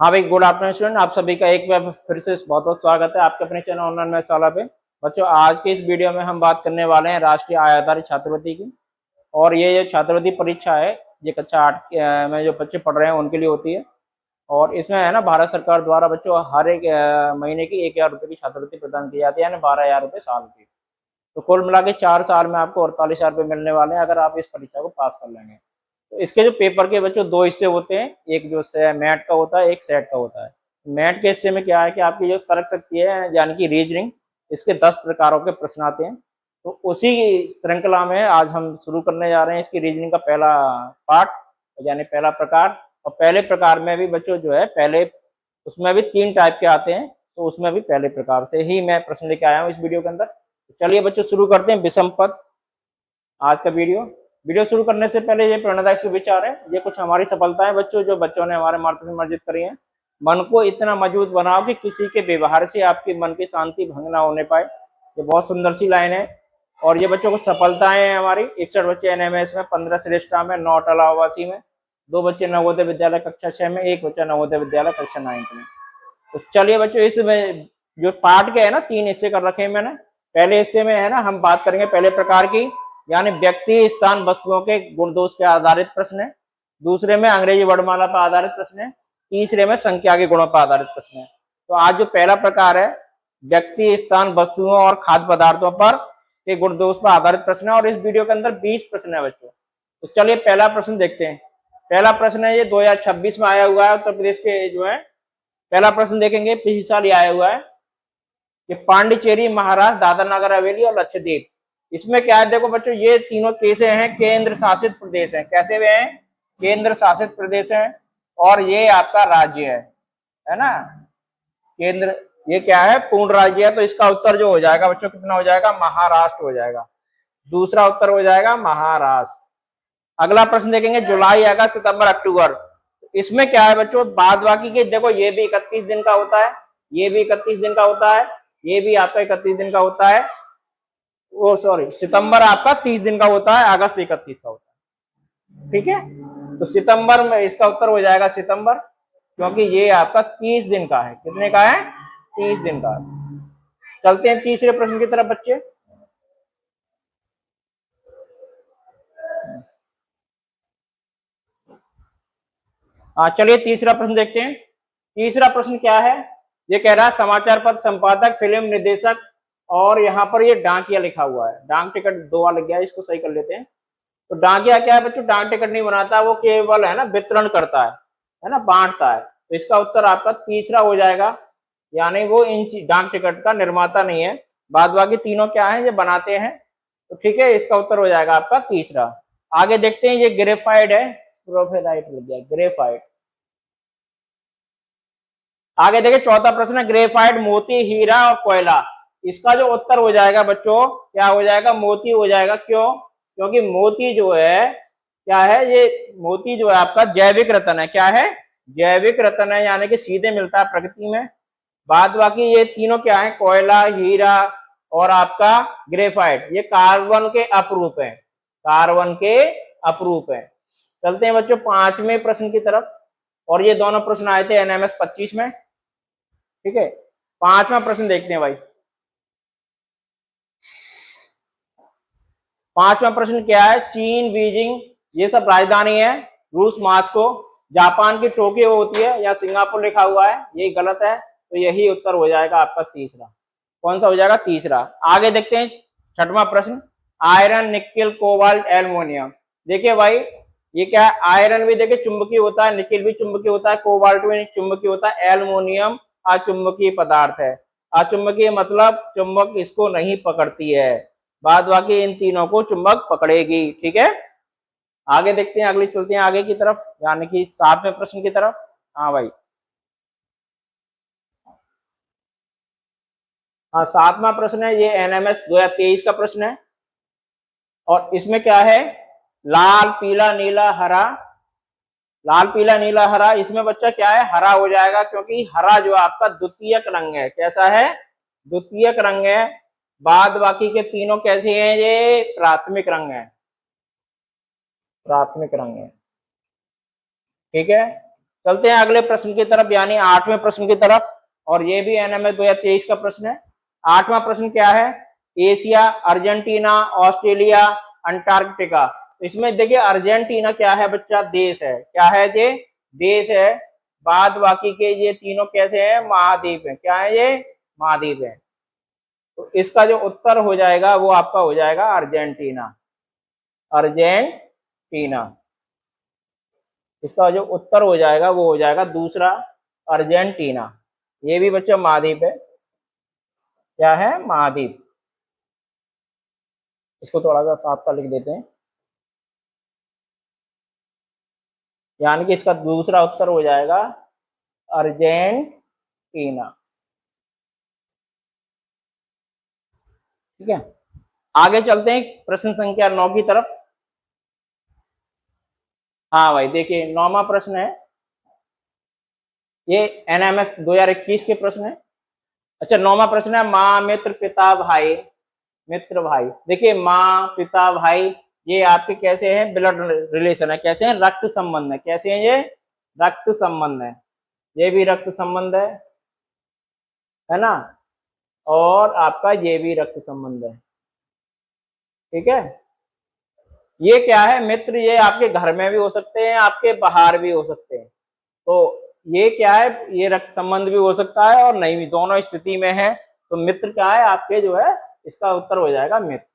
हाँ भाई, good afternoon student. आप सभी का एक बार फिर से बहुत बहुत स्वागत है आपके अपने चैनल ऑनलाइन मैथ शाला पे। बच्चों, आज की इस वीडियो में हम बात करने वाले हैं राष्ट्रीय आय आधारित छात्रवृत्ति की। और ये जो छात्रवृत्ति परीक्षा है, ये कक्षा 8 में जो बच्चे पढ़ रहे हैं उनके लिए होती है। और इसमें है ना, भारत सरकार द्वारा बच्चों हर एक महीने की 1,000 रुपये की छात्रवृत्ति प्रदान की जाती है, यानी 12,000 रुपये साल की। तो कुल मिला के 4 साल में आपको 48,000 रुपये मिलने वाले हैं अगर आप इस परीक्षा को पास कर लेंगे। तो इसके जो पेपर के बच्चों 2 हिस्से होते हैं, एक जो मैट का होता है, एक सेट का होता है। मैट के हिस्से में क्या है कि आपकी जो तर्क शक्ति है यानी कि रीजनिंग, इसके 10 प्रकारों के प्रश्न आते हैं। तो उसी श्रृंखला में आज हम शुरू करने जा रहे हैं इसकी रीजनिंग का पहला पार्ट, यानी पहला प्रकार। और पहले प्रकार में भी बच्चों जो है पहले उसमें भी 3 टाइप के आते हैं, तो उसमें भी पहले प्रकार से ही मैं प्रश्न लेके आया हूँ इस वीडियो के अंदर। तो चलिए बच्चों शुरू करते हैं विषम पद आज का वीडियो शुरू करने से पहले ये प्रेरणादायक के विचार है, ये कुछ हमारी सफलताएं बच्चों जो बच्चों ने हमारे मार्गदर्शन अर्जित करी है। मन को इतना मजबूत बनाओ कि किसी के व्यवहार से आपके मन की शांति भंग ना होने पाए। ये बहुत सुंदर सी लाइन है। और ये बच्चों को सफलताएं हैं हमारी। 61 बच्चे एनएमएस में, 15 श्रेष्ठा में, 9 टलावासी में, 2 बच्चे नवोदय विद्यालय कक्षा 6 में, 1 बच्चा नवोदय विद्यालय कक्षा 9 में। तो चलिए बच्चों, इसमें जो पार्ट के है ना 3 हिस्से कर रखे हैं मैंने। पहले हिस्से में है ना हम बात करेंगे पहले प्रकार की, यानी व्यक्ति स्थान वस्तुओं के गुण दोष के आधारित प्रश्न है। दूसरे में अंग्रेजी वर्णमाला पर आधारित प्रश्न है। तीसरे में संख्या के गुणों पर आधारित प्रश्न है। तो आज जो पहला प्रकार है, व्यक्ति स्थान वस्तुओं और खाद्य पदार्थों पर के गुण दोष पर आधारित प्रश्न है। और इस वीडियो के अंदर 20 प्रश्न है बच्चों। तो चलिए पहला प्रश्न देखते हैं। पहला प्रश्न है, ये 2026 में आया हुआ है, उत्तर प्रदेश के जो है। पहला प्रश्न देखेंगे, पिछले साल आया हुआ है कि पांडिचेरी, महाराष्ट्र, दादर नगर हवेली और लक्षद्वीप, इसमें क्या है देखो बच्चों, ये तीनों कैसे हैं, केंद्र शासित प्रदेश हैं। कैसे वे हैं? केंद्र शासित प्रदेश हैं। और ये आपका राज्य है ना। केंद्र ये क्या है? पूर्ण राज्य है। तो इसका उत्तर जो हो जाएगा बच्चों कितना हो जाएगा? महाराष्ट्र हो जाएगा। दूसरा उत्तर हो जाएगा महाराष्ट्र। अगला प्रश्न देखेंगे, जुलाई, अगस्त, सितंबर, अक्टूबर, इसमें क्या है बच्चों? बाद बाकी के देखो, ये भी 31 दिन का होता है, ये भी 31 दिन का होता है, ये भी आपका 31 दिन का होता है। वो सॉरी, सितंबर आपका 30 दिन का होता है, अगस्त 31 का होता है। ठीक है, तो सितंबर में इसका उत्तर हो जाएगा सितंबर, क्योंकि ये आपका 30 दिन का है। कितने का है? 30 दिन का। चलते हैं तीसरे प्रश्न की तरफ बच्चे। चलिए तीसरा प्रश्न देखते हैं। तीसरा प्रश्न क्या है? ये कह रहा है समाचार पत्र संपादक, फिल्म निर्देशक, और यहाँ पर ये डाकिया लिखा हुआ है। डाक टिकट 2 बार लग गया, इसको सही कर लेते हैं। तो डाकिया क्या है बच्चों? डाक टिकट नहीं बनाता, वो केवल है ना वितरण करता है ना, बांटता है। तो इसका उत्तर आपका तीसरा हो जाएगा, यानी वो इन डाक टिकट का निर्माता नहीं है। बाद बाकी तीनों क्या है? ये बनाते हैं। तो ठीक है, इसका उत्तर हो जाएगा आपका तीसरा। आगे देखते हैं, ये ग्रेफाइड है, प्रोफेलाइट लग गया, ग्रेफाइड। आगे देखिए चौथा प्रश्न है, ग्रेफाइट, मोती, हीरा और कोयला, इसका जो उत्तर हो जाएगा बच्चों क्या हो जाएगा? मोती हो जाएगा। क्यों? क्योंकि मोती जो है क्या है? ये मोती जो है आपका जैविक रत्न है। क्या है? जैविक रत्न है, यानी कि सीधे मिलता है प्रकृति में। बाद बाकी ये तीनों क्या है? कोयला, हीरा और आपका ग्रेफाइट, ये कार्बन के अपरूप है। कार्बन के अपरूप है। चलते हैं बच्चों 5वें प्रश्न की तरफ। और ये दोनों प्रश्न आए थे एनएमएस 25 में। ठीक है, 5वां प्रश्न देखते हैं भाई। 5वां प्रश्न क्या है? चीन, बीजिंग, ये सब राजधानी है। रूस मास्को, जापान की टोक्यो होती है, या सिंगापुर लिखा हुआ है, ये गलत है। तो यही उत्तर हो जाएगा आपका तीसरा। कौन सा हो जाएगा? तीसरा। आगे देखते हैं 6वां प्रश्न, आयरन, निकेल, कोबाल्ट, एल्युमिनियम। देखिए भाई, ये क्या है? आयरन भी देखिए चुंबकीय होता है, निकेल भी चुंबकीय होता है, कोबाल्ट भी चुंबकीय होता है, एल्युमिनियम अचुंबकीय पदार्थ है। अचुंबकीय मतलब चुंबक इसको नहीं पकड़ती है, बाद बाकी इन तीनों को चुंबक पकड़ेगी। ठीक है, आगे देखते हैं, अगली चलते हैं आगे की तरफ, यानी कि 7वें प्रश्न की तरफ। हाँ भाई, हाँ 7वां प्रश्न है, ये एनएमएस 2023 का प्रश्न है। और इसमें क्या है? लाल, पीला, नीला, हरा। लाल, पीला, नीला, हरा, इसमें बच्चा क्या है? हरा हो जाएगा, क्योंकि हरा जो आपका द्वितीयक रंग है। कैसा है? द्वितीयक रंग है। बाद बाकी के तीनों कैसे हैं? ये प्राथमिक रंग है, प्राथमिक रंग है। ठीक है, चलते हैं अगले प्रश्न की तरफ, यानी 8वें प्रश्न की तरफ। और ये भी एनएमएस 2023 का प्रश्न है। 8वां प्रश्न क्या है? Asia, Argentina, Australia, Antarctica. इसमें देखिए अर्जेंटीना क्या है बच्चा? देश है। क्या है ये? देश है। बाद बाकी के ये तीनों कैसे हैं? महाद्वीप है। क्या है ये? महाद्वीप है। तो इसका जो उत्तर हो जाएगा वो आपका हो जाएगा अर्जेंटीना। अर्जेंटीना इसका जो उत्तर हो जाएगा वो हो जाएगा दूसरा, अर्जेंटीना। ये भी बच्चों महाद्वीप है। क्या है? महाद्वीप। इसको थोड़ा सा साफ कर लिख देते हैं, यानी कि इसका दूसरा उत्तर हो जाएगा अर्जेंटीना। ठीक है, आगे चलते हैं प्रश्न संख्या 9 की तरफ। हाँ भाई देखिए 9वां प्रश्न है, ये एनएमएस 2021 के प्रश्न है। अच्छा 9वां प्रश्न है, माँ, मित्र, पिता, भाई। मित्र, भाई। देखिए माँ, पिता, भाई ये आपके कैसे हैं? ब्लड रिलेशन है। कैसे हैं? रक्त संबंध है। कैसे हैं ये? रक्त संबंध है। ये भी रक्त संबंध है ना? और आपका ये भी रक्त संबंध है। ठीक है, ये क्या है? मित्र ये आपके घर में भी हो सकते हैं, आपके बाहर भी हो सकते हैं। तो ये क्या है? ये रक्त संबंध भी हो सकता है और नहीं भी, दोनों स्थिति में है। तो मित्र क्या है आपके जो है, इसका उत्तर हो जाएगा मित्र।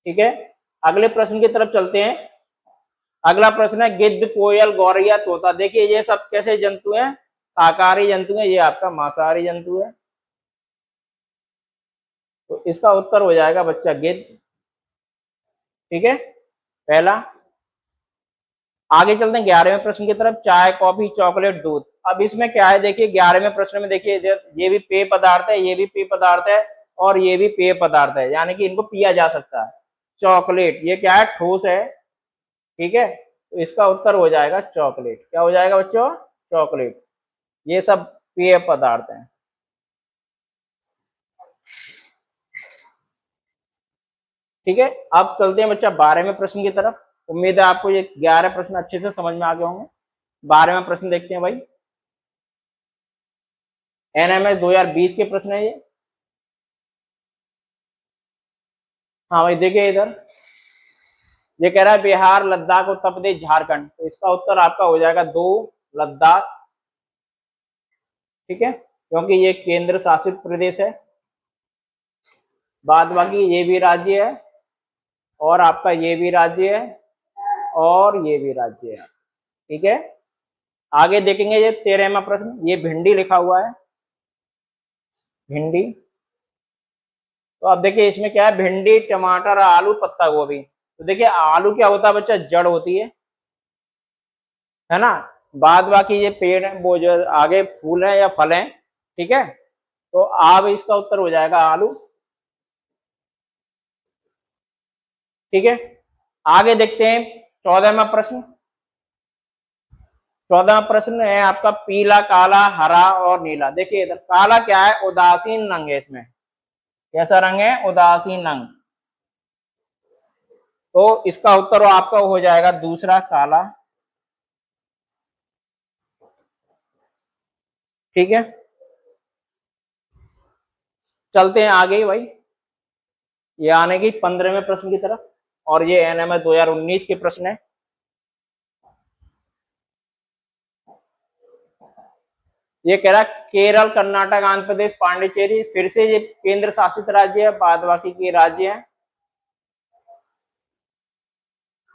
ठीक है, अगले प्रश्न की तरफ चलते हैं। अगला प्रश्न है, गिद्ध, कोयल, गौरैया, तोता। देखिए ये सब कैसे जंतु हैं? शाकाहारी जंतु हैं। ये आपका मांसाहारी जंतु है। तो इसका उत्तर हो जाएगा बच्चा गिद्ध। ठीक है, पहला। आगे चलते हैं 11वें प्रश्न की तरफ, चाय, कॉफी, चॉकलेट, दूध। अब इसमें क्या है? देखिए 11वें प्रश्न में देखिए ये भी पेय पदार्थ है, ये भी पेय पदार्थ है और ये भी पेय पदार्थ है, यानी कि इनको पिया जा सकता है। चॉकलेट ये क्या है? ठोस है। ठीक है, तो इसका उत्तर हो जाएगा चॉकलेट। क्या हो जाएगा बच्चों? चॉकलेट। ये सब पेय पदार्थ हैं। ठीक है, अब चलते हैं बच्चा 12वें प्रश्न की तरफ। उम्मीद है आपको ये 11 प्रश्न अच्छे से समझ में आ गए होंगे। 12वां प्रश्न देखते हैं भाई, एनएमएस 2020 के प्रश्न है ये। हाँ भाई देखिए इधर, ये कह रहा है बिहार, लद्दाख, उत्तर प्रदेश, झारखंड। तो इसका उत्तर आपका हो जाएगा 2, लद्दाख। ठीक है, क्योंकि ये केंद्र शासित प्रदेश है। बाद बाकी ये भी राज्य है और आपका ये भी राज्य है और ये भी राज्य है। ठीक है, आगे देखेंगे ये 13वां प्रश्न, ये भिंडी लिखा हुआ है, भिंडी। तो अब देखिए इसमें क्या है? भिंडी, टमाटर, आलू, पत्ता गोभी। तो देखिए आलू क्या होता है बच्चा? जड़ होती है ना? बाद बाकी ये पेड़ है, वो जो आगे फूल है या फल है। ठीक है, तो अब इसका उत्तर हो जाएगा आलू। ठीक है, आगे देखते हैं 14वां प्रश्न। 14वां प्रश्न है आपका, पीला, काला, हरा और नीला। देखिए इधर काला क्या है? उदासीन रंग है इसमें। कैसा रंग है? उदासीन रंग। तो इसका उत्तर आपका हो जाएगा दूसरा, काला। ठीक है, चलते हैं आगे भाई, ये आने की 15वें प्रश्न की तरफ। और ये एनएमएस 2019 के प्रश्न है। ये कह रहा है केरल, कर्नाटक, आंध्र प्रदेश, पांडिचेरी। फिर से ये केंद्र शासित राज्य है, बाद बाकी के राज्य हैं।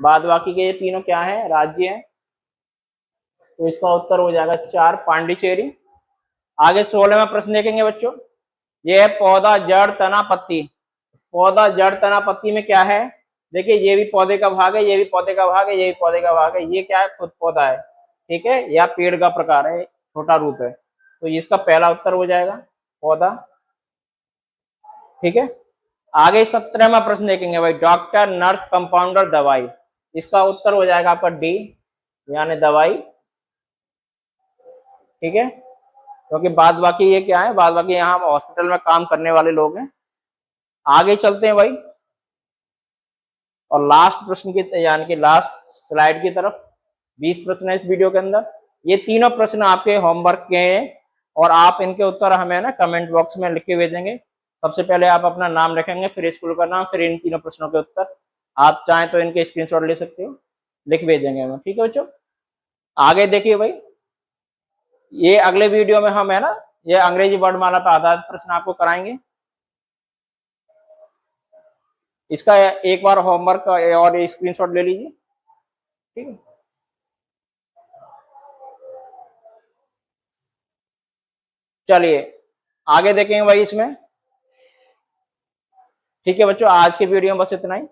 बाद बाकी के ये तीनों क्या है? राज्य हैं। तो इसका उत्तर हो जाएगा 4, पांडिचेरी। आगे 16वां प्रश्न देखेंगे बच्चों, ये है पौधा, जड़, तना, पत्ती। पौधा, जड़, तना, पत्ती में क्या है? देखिए ये भी पौधे का भाग है, ये भी पौधे का भाग है, ये भी पौधे का भाग है। ये क्या है? खुद पौधा है। ठीक है, या पेड़ का प्रकार है, छोटा रूप है। तो इसका पहला उत्तर हो जाएगा पौधा। ठीक है, आगे 17वां प्रश्न देखेंगे भाई, डॉक्टर, नर्स, कंपाउंडर, दवाई। इसका उत्तर हो जाएगा आपका डी, यानी दवाई। ठीक है, क्योंकि बाद बाकी ये क्या है? बाद बाकी यहाँ हॉस्पिटल में काम करने वाले लोग हैं। आगे चलते हैं भाई, और लास्ट प्रश्न की, यानी कि लास्ट स्लाइड की तरफ। 20 प्रश्न है इस वीडियो के अंदर। ये तीनों प्रश्न आपके होमवर्क के हैं और आप इनके उत्तर हमें ना कमेंट बॉक्स में लिख के भेजेंगे। सबसे पहले आप अपना नाम रखेंगे, फिर स्कूल का नाम, फिर इन तीनों प्रश्नों के उत्तर। आप चाहें तो इनके स्क्रीनशॉट ले सकते हो, लिख भेजेंगे हमें। ठीक है बच्चों, आगे देखिए भाई, ये अगले वीडियो में हम है ना ये अंग्रेजी वर्णमाला पर आधारित प्रश्न आपको कराएंगे। इसका एक बार होमवर्क और स्क्रीनशॉट ले लीजिए। ठीक है, चलिए आगे देखेंगे भाई इसमें। ठीक है बच्चों, आज के वीडियो में बस इतना ही।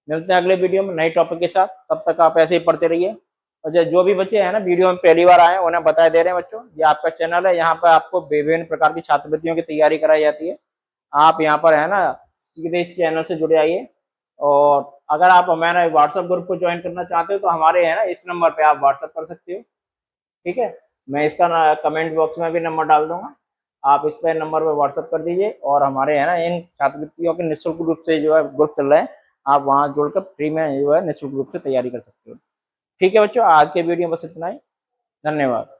मिलते हैं अगले वीडियो में नए टॉपिक के साथ। तब तक आप ऐसे ही पढ़ते रहिए। और जो भी बच्चे हैं ना वीडियो में पहली बार आए उन्हें बता दे रहे हैं बच्चों, ये आपका चैनल है, यहाँ पर आपको विभिन्न प्रकार की छात्रवृत्तियों की तैयारी कराई जाती है। आप यहाँ पर है ना सीधे इस चैनल से जुड़े आइए। और अगर आप हमारे व्हाट्सएप ग्रुप को ज्वाइन करना चाहते हो तो हमारे है ना इस नंबर पे आप व्हाट्सएप कर सकते हो। ठीक है, मैं इसका ना कमेंट बॉक्स में भी नंबर डाल दूंगा, आप इस पे नंबर पे व्हाट्सएप कर दीजिए। और हमारे है ना इन छात्रवृत्तियों के निःशुल्क रूप से जो है ग्रुप चल रहे हैं, आप वहाँ जुड़कर फ्री में जो है निःशुल्क रूप से तैयारी कर सकते हो। ठीक है बच्चों, आज के वीडियो में बस इतना ही। धन्यवाद।